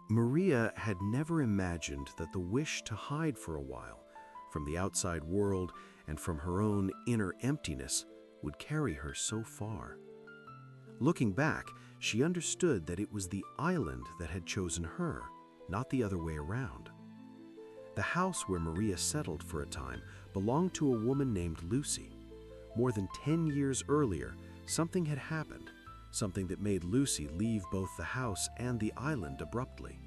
Maria had never imagined that the wish to hide for a while from the outside world and from her own inner emptiness would carry her so far. Looking back, she understood that it was the island that had chosen her, not the other way around. The house where Maria settled for a time belonged to a woman named Lucy. More than 10 years earlier, something had happened, something that made Lucy leave both the house and the island abruptly.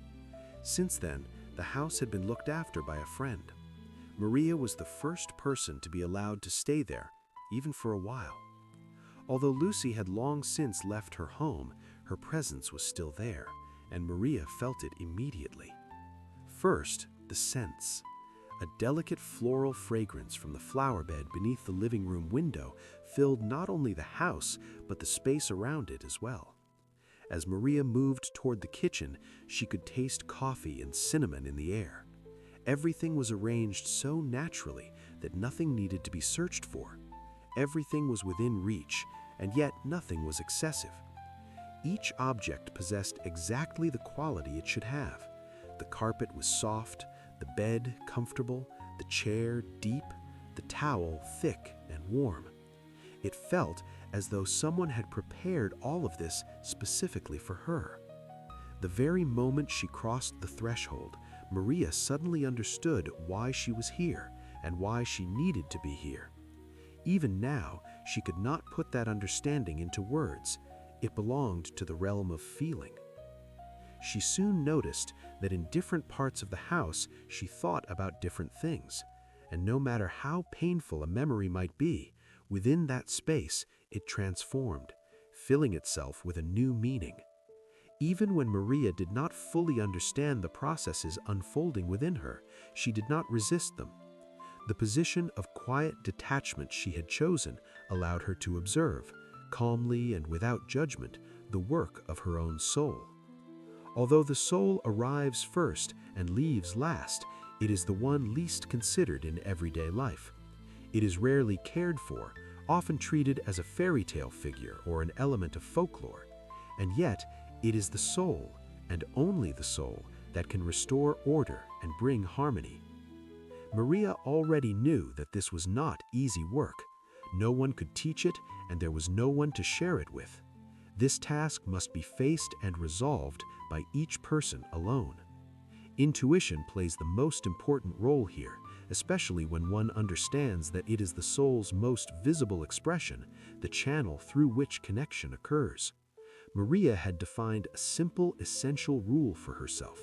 Since then, the house had been looked after by a friend. Maria was the first person to be allowed to stay there, even for a while. Although Lucy had long since left her home, her presence was still there, and Maria felt it immediately. First, the scents. A delicate floral fragrance from the flower bed beneath the living room window filled not only the house, but the space around it as well. As Maria moved toward the kitchen, she could taste coffee and cinnamon in the air. Everything was arranged so naturally that nothing needed to be searched for. Everything was within reach, and yet nothing was excessive. Each object possessed exactly the quality it should have. The carpet was soft, the bed comfortable, the chair deep, the towel thick and warm. It felt as though someone had prepared all of this specifically for her. The very moment she crossed the threshold, Maria suddenly understood why she was here and why she needed to be here. Even now, she could not put that understanding into words. It belonged to the realm of feeling. She soon noticed that in different parts of the house, she thought about different things, and no matter how painful a memory might be, within that space it transformed, filling itself with a new meaning. Even when Maria did not fully understand the processes unfolding within her, she did not resist them. The position of quiet detachment she had chosen allowed her to observe, calmly and without judgment, the work of her own soul. Although the soul arrives first and leaves last, it is the one least considered in everyday life. It is rarely cared for, often treated as a fairy tale figure or an element of folklore. And yet, it is the soul, and only the soul, that can restore order and bring harmony. Maria already knew that this was not easy work. No one could teach it, and there was no one to share it with. This task must be faced and resolved by each person alone. Intuition plays the most important role here, especially when one understands that it is the soul's most visible expression, the channel through which connection occurs. Maria had defined a simple, essential rule for herself.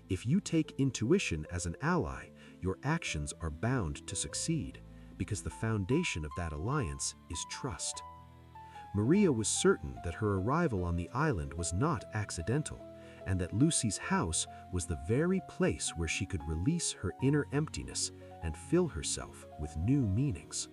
If you take intuition as an ally, your actions are bound to succeed, because the foundation of that alliance is trust. Maria was certain that her arrival on the island was not accidental, and that Lucy's house was the very place where she could release her inner emptiness and fill herself with new meanings.